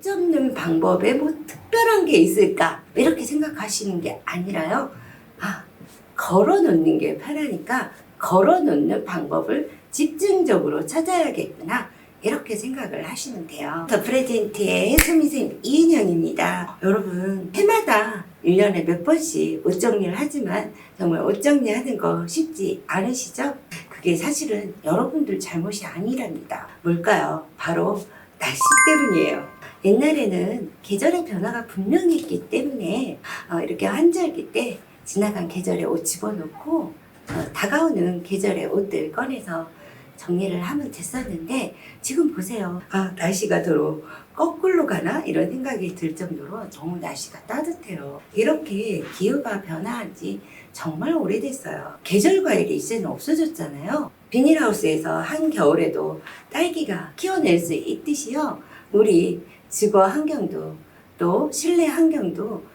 접는 방법에 뭐 특별한 게 있을까? 이렇게 생각하시는 게 아니라요. 걸어 놓는 게 편하니까 걸어 놓는 방법을 집중적으로 찾아야겠구나. 이렇게 생각을 하시면 돼요. 더 프레젠트의 수미쌤 이은영입니다. 여러분, 해마다 1년에 몇 번씩 옷 정리를 하지만 정말 옷 정리하는 거 쉽지 않으시죠? 그게 사실은 여러분들 잘못이 아니랍니다. 뭘까요? 바로 날씨 때문이에요. 옛날에는 계절의 변화가 분명히 있기 때문에 이렇게 한절기 때 지나간 계절의 옷 집어넣고 다가오는 계절의 옷들 꺼내서 정리를 하면 됐었는데 지금 보세요. 날씨가 더러 거꾸로 가나? 이런 생각이 들 정도로 너무 날씨가 따뜻해요. 이렇게 기후가 변화한 지 정말 오래됐어요. 계절 과일이 이제는 없어졌잖아요. 비닐하우스에서 한겨울에도 딸기가 키워낼 수 있듯이요. 우리 주거 환경도 또 실내 환경도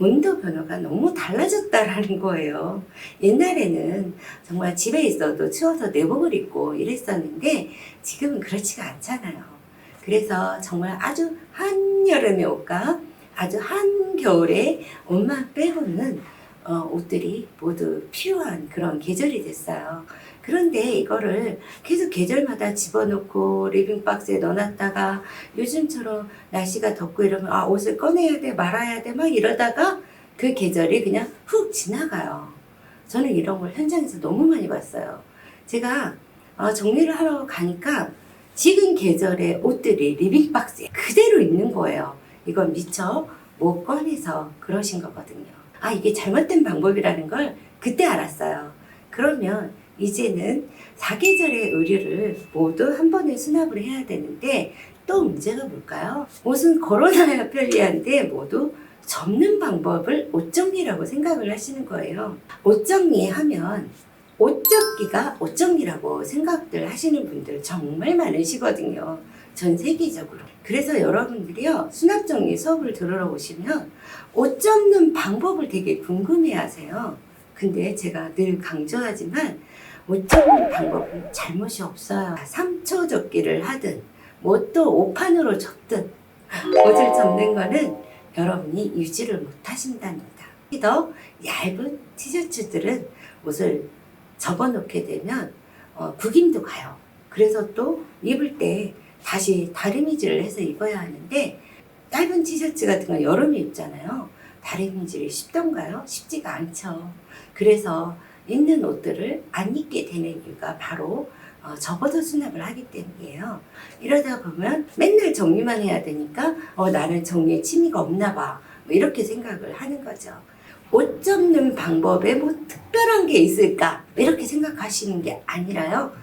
온도 변화가 너무 달라졌다라는 거예요. 옛날에는 정말 집에 있어도 추워서 내복을 입고 이랬었는데 지금은 그렇지가 않잖아요. 그래서 정말 아주 한여름의 옷과 아주 한겨울의 옷만 빼고는 옷들이 모두 필요한 그런 계절이 됐어요. 그런데 이거를 계속 계절마다 집어넣고 리빙박스에 넣어놨다가 요즘처럼 날씨가 덥고 이러면 옷을 꺼내야 돼 말아야 돼 막 이러다가 그 계절이 그냥 훅 지나가요. 저는 이런 걸 현장에서 너무 많이 봤어요. 제가 정리를 하러 가니까 지금 계절의 옷들이 리빙박스에 그대로 있는 거예요. 이건 미처 못 꺼내서 그러신 거거든요. 이게 잘못된 방법이라는 걸 그때 알았어요. 그러면 이제는 사계절의 의류를 모두 한 번에 수납을 해야 되는데 또 문제가 뭘까요? 옷은 걸어놔야 편리한데 모두 접는 방법을 옷정리라고 생각을 하시는 거예요. 옷정리하면 옷접기가 옷정리라고 생각들 하시는 분들 정말 많으시거든요. 전 세계적으로. 그래서 여러분들이요, 수납정리 수업을 들으러 오시면 옷 접는 방법을 되게 궁금해 하세요. 근데 제가 늘 강조하지만 옷 접는 방법은 잘못이 없어요. 3초 접기를 하든 뭐 또 오판으로 접든 옷을 접는 거는 여러분이 유지를 못 하신답니다. 더 얇은 티셔츠들은 옷을 접어놓게 되면 구김도 가요. 그래서 또 입을 때 다시 다리미질을 해서 입어야 하는데 짧은 티셔츠 같은 건 여름에 입잖아요. 다리미질이 쉽던가요? 쉽지가 않죠. 그래서 있는 옷들을 안 입게 되는 이유가 바로 접어서 수납을 하기 때문이에요. 이러다 보면 맨날 정리만 해야 되니까 나는 정리에 취미가 없나 봐. 뭐 이렇게 생각을 하는 거죠. 옷 접는 방법에 뭐 특별한 게 있을까? 이렇게 생각하시는 게 아니라요.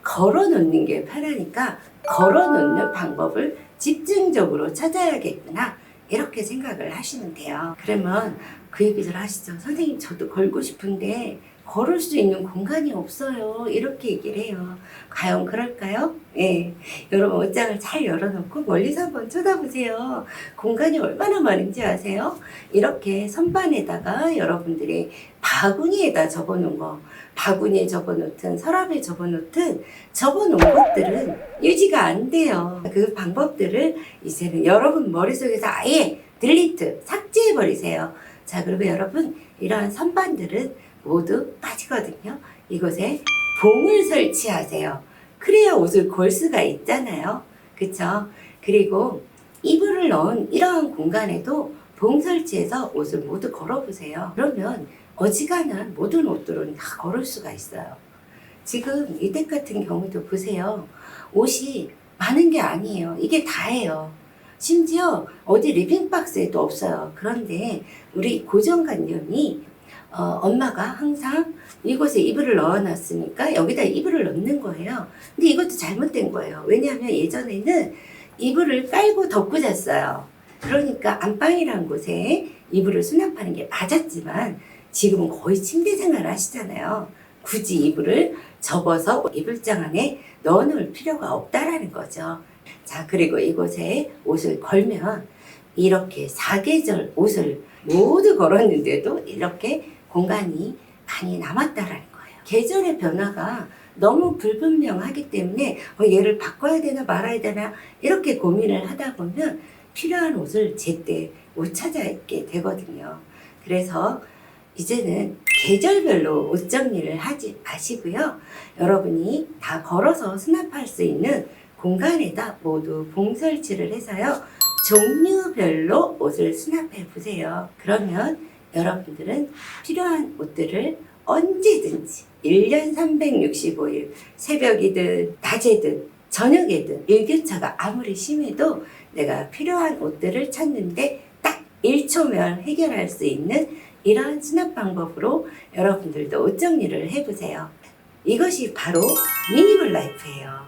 걸어 놓는 게 편하니까 걸어 놓는 방법을 집중적으로 찾아야겠구나. 이렇게 생각을 하시면 돼요. 그러면 그 얘기를 하시죠. 선생님, 저도 걸고 싶은데 걸을 수 있는 공간이 없어요. 이렇게 얘기를 해요. 과연 그럴까요? 예. 여러분, 옷장을 잘 열어놓고 멀리서 한번 쳐다보세요. 공간이 얼마나 많은지 아세요? 이렇게 선반에다가 여러분들이 바구니에다 접어놓은 거, 바구니에 접어놓든 서랍에 접어놓든 접어놓은 것들은 유지가 안 돼요. 그 방법들을 이제는 여러분 머릿속에서 아예 딜리트, 삭제해버리세요. 자, 그리고 여러분, 이러한 선반들은 모두 빠지거든요. 이곳에 봉을 설치하세요. 그래야 옷을 걸 수가 있잖아요. 그쵸? 그리고 이불을 넣은 이러한 공간에도 봉 설치해서 옷을 모두 걸어보세요. 그러면 어지간한 모든 옷들은 다 걸을 수가 있어요. 지금 이댁 같은 경우도 보세요. 옷이 많은 게 아니에요. 이게 다예요. 심지어 어디 리빙박스에도 없어요. 그런데 우리 고정관념이 엄마가 항상 이곳에 이불을 넣어놨으니까 여기다 이불을 넣는 거예요. 근데 이것도 잘못된 거예요. 왜냐하면 예전에는 이불을 깔고 덮고 잤어요. 그러니까 안방이라는 곳에 이불을 수납하는 게 맞았지만 지금은 거의 침대 생활을 하시잖아요. 굳이 이불을 접어서 이불장 안에 넣어놓을 필요가 없다라는 거죠. 자, 그리고 이곳에 옷을 걸면 이렇게 사계절 옷을 모두 걸었는데도 이렇게 공간이 많이 남았다라는 거예요. 계절의 변화가 너무 불분명하기 때문에 얘를 바꿔야 되나 말아야 되나 이렇게 고민을 하다 보면 필요한 옷을 제때 못 찾아 입게 되거든요. 그래서 이제는 계절별로 옷 정리를 하지 마시고요. 여러분이 다 걸어서 수납할 수 있는 공간에다 모두 봉설치를 해서요. 종류별로 옷을 수납해 보세요. 그러면 여러분들은 필요한 옷들을 언제든지 1년 365일 새벽이든 낮에든 저녁에든 일교차가 아무리 심해도 내가 필요한 옷들을 찾는데 딱 1초면 해결할 수 있는 이러한 수납 방법으로 여러분들도 옷 정리를 해보세요. 이것이 바로 미니멀 라이프예요.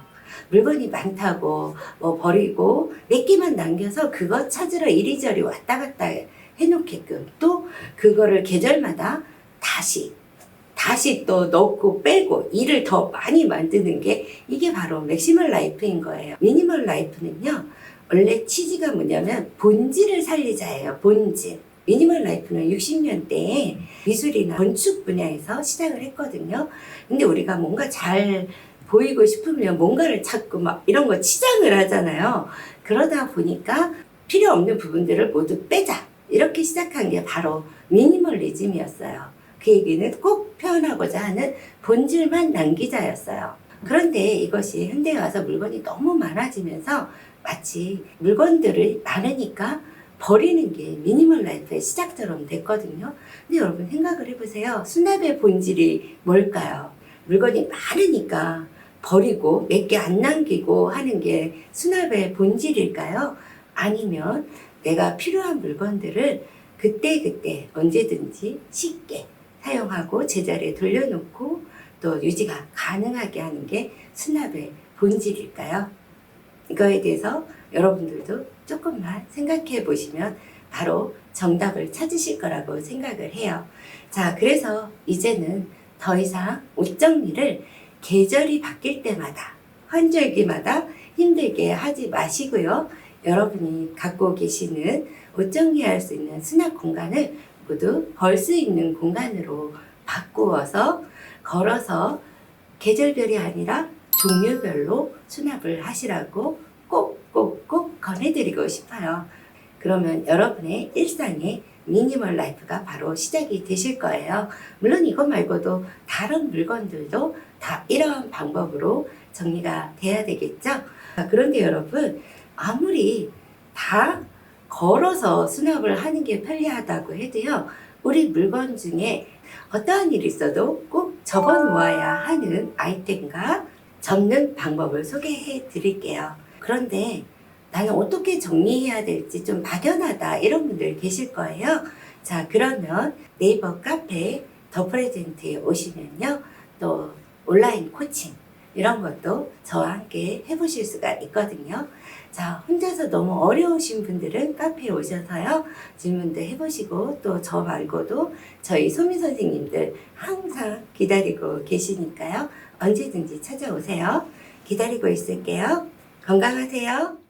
물건이 많다고 버리고 몇 개만 남겨서 그거 찾으러 이리저리 왔다 갔다 해놓게끔 또 그거를 계절마다 다시 또 넣고 빼고 일을 더 많이 만드는 게 이게 바로 맥시멀 라이프인 거예요. 미니멀 라이프는요, 원래 취지가 뭐냐면 본질을 살리자예요. 본질. 미니멀 라이프는 60년대에 미술이나 건축 분야에서 시작을 했거든요. 근데 우리가 뭔가 잘 보이고 싶으면 뭔가를 찾고 막 이런 거 치장을 하잖아요. 그러다 보니까 필요 없는 부분들을 모두 빼자. 이렇게 시작한 게 바로 미니멀리즘이었어요. 그 얘기는 꼭 표현하고자 하는 본질만 남기자였어요. 그런데 이것이 현대에 와서 물건이 너무 많아지면서 마치 물건들이 많으니까 버리는 게 미니멀 라이프의 시작처럼 됐거든요. 근데 여러분 생각을 해보세요. 수납의 본질이 뭘까요? 물건이 많으니까 버리고 몇 개 안 남기고 하는 게 수납의 본질일까요? 아니면 내가 필요한 물건들을 그때그때 언제든지 쉽게 사용하고 제자리에 돌려놓고 또 유지가 가능하게 하는 게 수납의 본질일까요? 이거에 대해서 여러분들도 조금만 생각해 보시면 바로 정답을 찾으실 거라고 생각을 해요. 자, 그래서 이제는 더 이상 옷 정리를 계절이 바뀔 때마다 환절기마다 힘들게 하지 마시고요. 여러분이 갖고 계시는 옷 정리할 수 있는 수납 공간을 모두 벌 수 있는 공간으로 바꾸어서 걸어서 계절별이 아니라 종류별로 수납을 하시라고 꼭 권해드리고 싶어요. 그러면 여러분의 일상의 미니멀 라이프가 바로 시작이 되실 거예요. 물론 이거 말고도 다른 물건들도 다 이러한 방법으로 정리가 돼야 되겠죠? 그런데 여러분, 아무리 다 걸어서 수납을 하는 게 편리하다고 해도요, 우리 물건 중에 어떠한 일이 있어도 꼭 접어 놓아야 하는 아이템과 접는 방법을 소개해 드릴게요. 그런데 나는 어떻게 정리해야 될지 좀 막연하다 이런 분들 계실 거예요. 자, 그러면 네이버 카페 더 프레젠트에 오시면요, 또 온라인 코칭 이런 것도 저와 함께 해보실 수가 있거든요. 자, 혼자서 너무 어려우신 분들은 카페에 오셔서요, 질문도 해보시고 또 저 말고도 저희 소미 선생님들 항상 기다리고 계시니까요. 언제든지 찾아오세요. 기다리고 있을게요. 건강하세요.